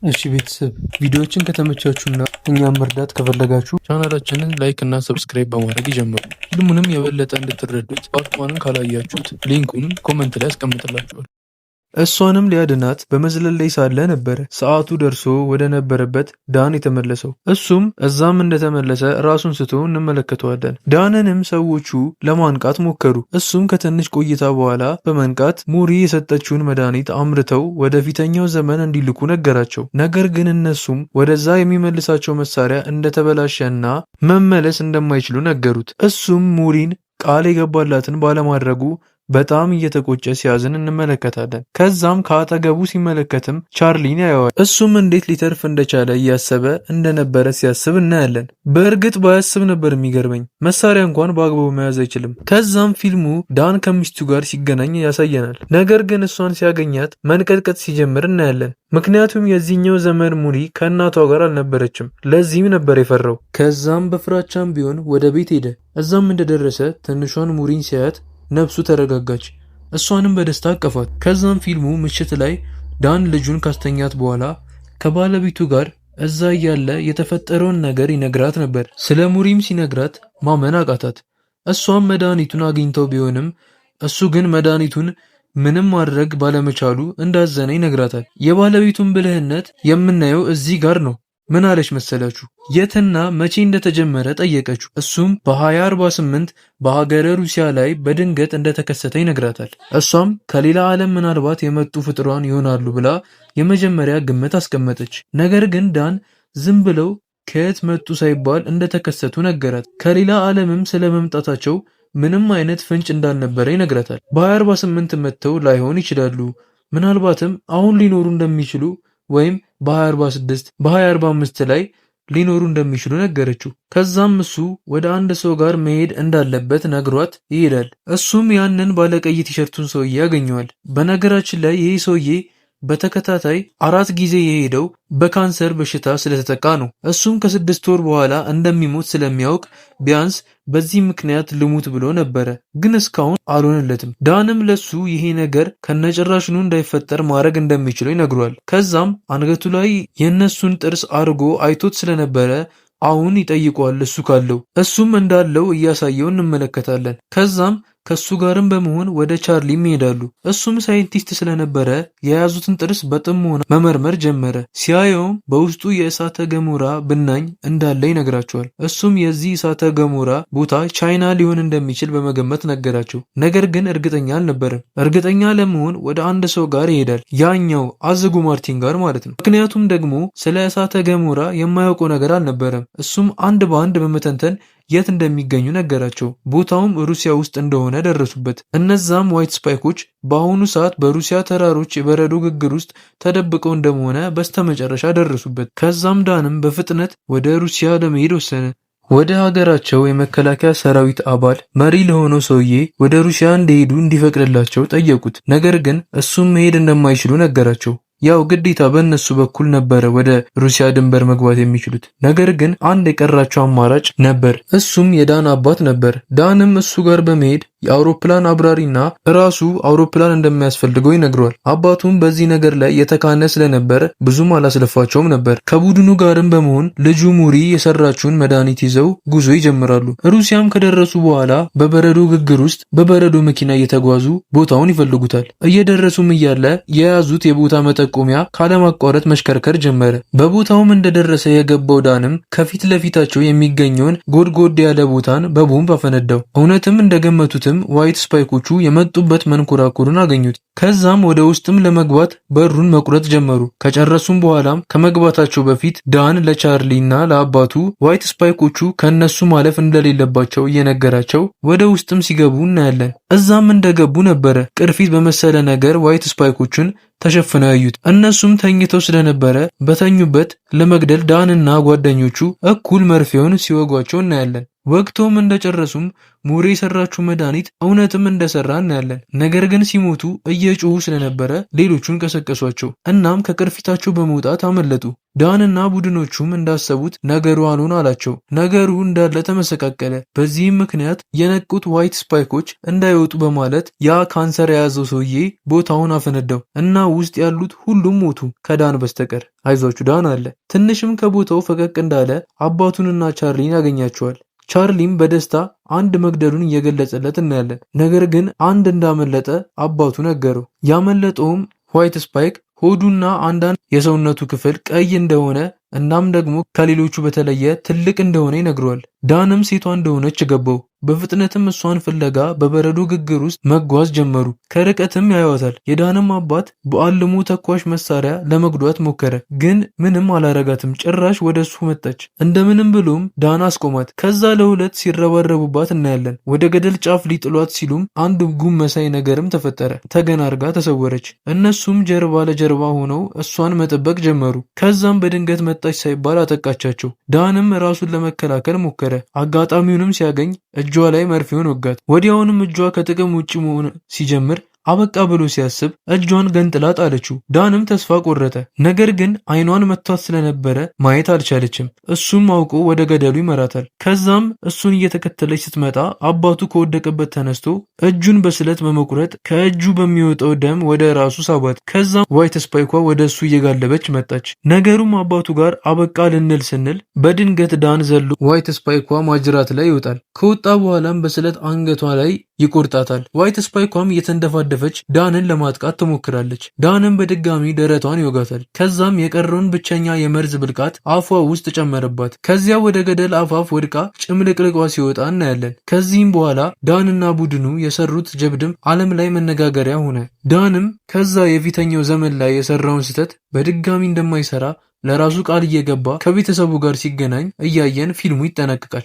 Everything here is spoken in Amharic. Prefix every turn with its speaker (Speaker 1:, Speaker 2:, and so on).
Speaker 1: እሺ ቤተሰብ ቪዲዮዎችን ከተመቻችሁና እኛም መርዳት ከፈለጋችሁ ቻናላችንን ላይክ እና ሰብስክራይብ በማድረግ ይጀምሩ። ፊልሙንም የበለጠ እንድትረዱት ፓርት ዋንን ካላያችሁት ሊንኩን ኮመንት ላይ አስቀምጥላችኋል። እሷንም ሊያድናት በመዝለል ላይ ሳለ ነበረ ሰዓቱ ደርሶ ወደ ነበረበት ዳን የተመለሰው። እሱም እዛም እንደተመለሰ ራሱን ስቶ እንመለከተዋለን። ዳንንም ሰዎቹ ለማንቃት ሞከሩ። እሱም ከትንሽ ቆይታ በኋላ በመንቃት ሙሪ የሰጠችውን መድኃኒት አምርተው ወደ ፊተኛው ዘመን እንዲልኩ ነገራቸው። ነገር ግን እነሱም ወደዛ የሚመልሳቸው መሳሪያ እንደተበላሸና መመለስ እንደማይችሉ ነገሩት። እሱም ሙሪን ቃል የገባላትን ባለማድረጉ በጣም እየተቆጨ ሲያዝን እንመለከታለን። ከዛም ከአጠገቡ ሲመለከትም ቻርሊን ያየዋል። እሱም እንዴት ሊተርፍ እንደቻለ እያሰበ እንደነበረ ሲያስብ እናያለን። በእርግጥ ባያስብ ነበር የሚገርመኝ፣ መሳሪያ እንኳን በአግባቡ መያዝ አይችልም። ከዛም ፊልሙ ዳን ከሚስቱ ጋር ሲገናኝ ያሳየናል። ነገር ግን እሷን ሲያገኛት መንቀጥቀጥ ሲጀምር እናያለን። ምክንያቱም የዚህኛው ዘመን ሙሪ ከእናቷ ጋር አልነበረችም። ለዚህም ነበር የፈራው። ከዛም በፍራቻም ቢሆን ወደ ቤት ሄደ። እዛም እንደደረሰ ትንሿን ሙሪን ሲያያት ነፍሱ ተረጋጋች። እሷንም በደስታ አቀፋት። ከዛም ፊልሙ ምሽት ላይ ዳን ልጁን ካስተኛት በኋላ ከባለቤቱ ጋር እዛ እያለ የተፈጠረውን ነገር ይነግራት ነበር። ስለ ሙሪም ሲነግራት ማመን አቃታት። እሷም መድኃኒቱን አግኝተው ቢሆንም እሱ ግን መድኃኒቱን ምንም ማድረግ ባለመቻሉ እንዳዘነ ይነግራታል። የባለቤቱን ብልህነት የምናየው እዚህ ጋር ነው። ምን አለች መሰላችሁ? የትና መቼ እንደተጀመረ ጠየቀችው። እሱም በ2048 በሀገረ ሩሲያ ላይ በድንገት እንደተከሰተ ይነግራታል። እሷም ከሌላ ዓለም ምናልባት የመጡ ፍጥሯን ይሆናሉ ብላ የመጀመሪያ ግምት አስቀመጠች። ነገር ግን ዳን ዝም ብለው ከየት መጡ ሳይባል እንደተከሰቱ ነገራት። ከሌላ ዓለምም ስለመምጣታቸው ምንም አይነት ፍንጭ እንዳልነበረ ይነግራታል። በ2048 መጥተው ላይሆን ይችላሉ፣ ምናልባትም አሁን ሊኖሩ እንደሚችሉ ወይም በ2046 በ2045 ላይ ሊኖሩ እንደሚችሉ ነገረችው። ከዛም እሱ ወደ አንድ ሰው ጋር መሄድ እንዳለበት ነግሯት ይሄዳል። እሱም ያንን ባለቀይ ቲሸርቱን ሰውዬ ያገኘዋል። በነገራችን ላይ ይህ ሰውዬ በተከታታይ 4 ጊዜ የሄደው በካንሰር በሽታ ስለተጠቃ ነው። እሱም ከ6 ወር በኋላ እንደሚሞት ስለሚያውቅ ቢያንስ በዚህ ምክንያት ልሙት ብሎ ነበረ፣ ግን እስካሁን አልሆነለትም። ዳንም ለሱ ይሄ ነገር ከነጭራሽኑ እንዳይፈጠር ማድረግ እንደሚችለው ይነግሯል። ከዛም አንገቱ ላይ የነሱን ጥርስ አድርጎ አይቶት ስለነበረ አሁን ይጠይቀዋል እሱ ካለው። እሱም እንዳለው እያሳየው እንመለከታለን። ከዛም ከሱ ጋርም በመሆን ወደ ቻርሊም ይሄዳሉ። እሱም ሳይንቲስት ስለነበረ የያዙትን ጥርስ በጥሞና መመርመር ጀመረ። ሲያየውም በውስጡ የእሳተ ገሞራ ብናኝ እንዳለ ይነግራቸዋል። እሱም የዚህ እሳተ ገሞራ ቦታ ቻይና ሊሆን እንደሚችል በመገመት ነገራቸው። ነገር ግን እርግጠኛ አልነበረም። እርግጠኛ ለመሆን ወደ አንድ ሰው ጋር ይሄዳል። ያኛው አዝጉ ማርቲን ጋር ማለት ነው። ምክንያቱም ደግሞ ስለ እሳተ ገሞራ የማያውቀው ነገር አልነበረም። እሱም አንድ በአንድ በመተንተን የት እንደሚገኙ ነገራቸው። ቦታውም ሩሲያ ውስጥ እንደሆነ ደረሱበት። እነዛም ዋይት ስፓይኮች በአሁኑ ሰዓት በሩሲያ ተራሮች የበረዶ ግግር ውስጥ ተደብቀው እንደሆነ በስተመጨረሻ ደረሱበት። ከዛም ዳንም በፍጥነት ወደ ሩሲያ ለመሄድ ወሰነ። ወደ ሀገራቸው የመከላከያ ሰራዊት አባል መሪ ለሆነው ሰውዬ ወደ ሩሲያ እንዲሄዱ እንዲፈቅድላቸው ጠየቁት። ነገር ግን እሱም መሄድ እንደማይችሉ ነገራቸው። ያው ግዴታ በእነሱ በኩል ነበረ ወደ ሩሲያ ድንበር መግባት የሚችሉት። ነገር ግን አንድ የቀራቸው አማራጭ ነበር። እሱም የዳን አባት ነበር። ዳንም እሱ ጋር በመሄድ የአውሮፕላን አብራሪና ራሱ አውሮፕላን እንደሚያስፈልገው ይነግረዋል። አባቱም በዚህ ነገር ላይ የተካነ ስለነበረ ብዙም አላስለፋቸውም ነበር። ከቡድኑ ጋርም በመሆን ልጁ ሙሪ የሰራችውን መድኃኒት ይዘው ጉዞ ይጀምራሉ። ሩሲያም ከደረሱ በኋላ በበረዶ ግግር ውስጥ በበረዶ መኪና እየተጓዙ ቦታውን ይፈልጉታል። እየደረሱም እያለ የያዙት የቦታ መጠቆሚያ ካለማቋረጥ መሽከርከር ጀመረ። በቦታውም እንደደረሰ የገባው ዳንም ከፊት ለፊታቸው የሚገኘውን ጎድጎድ ያለ ቦታን በቦምብ አፈነዳው። እውነትም እንደገመቱት ዋይት ስፓይኮቹ የመጡበት መንኮራኩሩን አገኙት። ከዛም ወደ ውስጥም ለመግባት በሩን መቁረጥ ጀመሩ። ከጨረሱም በኋላም ከመግባታቸው በፊት ዳን ለቻርሊ እና ለአባቱ ዋይት ስፓይኮቹ ከነሱ ማለፍ እንደሌለባቸው እየነገራቸው ወደ ውስጥም ሲገቡ እናያለን። እዛም እንደገቡ ነበረ ቅርፊት በመሰለ ነገር ዋይት ስፓይኮቹን ተሸፍነው ያዩት። እነሱም ተኝተው ስለነበረ በተኙበት ለመግደል ዳንና ጓደኞቹ እኩል መርፌውን ሲወጓቸው እናያለን። ወቅቶም እንደጨረሱም ሙሪ የሰራችው መድኃኒት እውነትም እንደሰራ እናያለን። ነገር ግን ሲሞቱ እየጮሁ ስለነበረ ሌሎቹን ቀሰቀሷቸው። እናም ከቅርፊታቸው በመውጣት አመለጡ። ዳንና ቡድኖቹም እንዳሰቡት ነገሩ አልሆን አላቸው። ነገሩ እንዳለ ተመሰቃቀለ። በዚህም ምክንያት የነቁት ዋይት ስፓይኮች እንዳይወጡ በማለት ያ ካንሰር የያዘው ሰውዬ ቦታውን አፈነዳው እና ውስጥ ያሉት ሁሉም ሞቱ ከዳን በስተቀር። አይዟችሁ ዳን አለ። ትንሽም ከቦታው ፈቀቅ እንዳለ አባቱንና ቻርሊን ያገኛቸዋል። ቻርሊም በደስታ አንድ መግደሉን እየገለጸለት እናያለን። ነገር ግን አንድ እንዳመለጠ አባቱ ነገረው። ያመለጠውም ዋይት ስፓይክ ሆዱና አንዳንድ የሰውነቱ ክፍል ቀይ እንደሆነ እናም ደግሞ ከሌሎቹ በተለየ ትልቅ እንደሆነ ይነግረዋል። ዳንም ሴቷ እንደሆነች ገባው። በፍጥነትም እሷን ፍለጋ በበረዶ ግግር ውስጥ መጓዝ ጀመሩ። ከርቀትም ያዩዋታል። የዳንም አባት በአልሞ ተኳሽ መሳሪያ ለመጉዳት ሞከረ፣ ግን ምንም አላረጋትም። ጭራሽ ወደ እሱ መጣች። እንደምንም ብሎም ዳን አስቆማት። ከዛ ለሁለት ሲረባረቡባት እናያለን። ወደ ገደል ጫፍ ሊጥሏት ሲሉም አንድ ጉም መሳይ ነገርም ተፈጠረ። ተገና አርጋ ተሰወረች። እነሱም ጀርባ ለጀርባ ሆነው እሷን መጠበቅ ጀመሩ። ከዛም በድንገት መጣች ሳይባል አጠቃቻቸው። ዳንም ራሱን ለመከላከል ሞከረ። አጋጣሚውንም ሲያገኝ እጇ ላይ መርፌውን ወጋት። ወዲያውንም እጇ ከጥቅም ውጭ መሆን ሲጀምር አበቃ ብሎ ሲያስብ እጇን ገንጥላ ጣለችው። ዳንም ተስፋ ቆረጠ። ነገር ግን አይኗን መቷት ስለነበረ ማየት አልቻለችም። እሱም አውቆ ወደ ገደሉ ይመራታል። ከዛም እሱን እየተከተለች ስትመጣ አባቱ ከወደቀበት ተነስቶ እጁን በስለት በመቁረጥ ከእጁ በሚወጣው ደም ወደ ራሱ ሳባት። ከዛም ዋይት ስፓይኳ ወደ እሱ እየጋለበች መጣች። ነገሩም አባቱ ጋር አበቃ ልንል ስንል በድንገት ዳን ዘሎ ዋይት ስፓይኳ ማጅራት ላይ ይወጣል። ከወጣ በኋላም በስለት አንገቷ ላይ ይቆርጣታል። ዋይት ስፓይኳም እየተንደፋደፈች ዳንን ለማጥቃት ትሞክራለች። ዳንም በድጋሚ ደረቷን ይወጋታል። ከዛም የቀረውን ብቸኛ የመርዝ ብልቃት አፏ ውስጥ ጨመረባት። ከዚያ ወደ ገደል አፋፍ ወድቃ ጭምልቅልቋ ሲወጣ እናያለን። ከዚህም በኋላ ዳንና ቡድኑ የሰሩት ጀብድም ዓለም ላይ መነጋገሪያ ሆነ። ዳንም ከዛ የፊተኛው ዘመን ላይ የሰራውን ስህተት በድጋሚ እንደማይሰራ ለራሱ ቃል እየገባ ከቤተሰቡ ጋር ሲገናኝ እያየን ፊልሙ ይጠናቀቃል።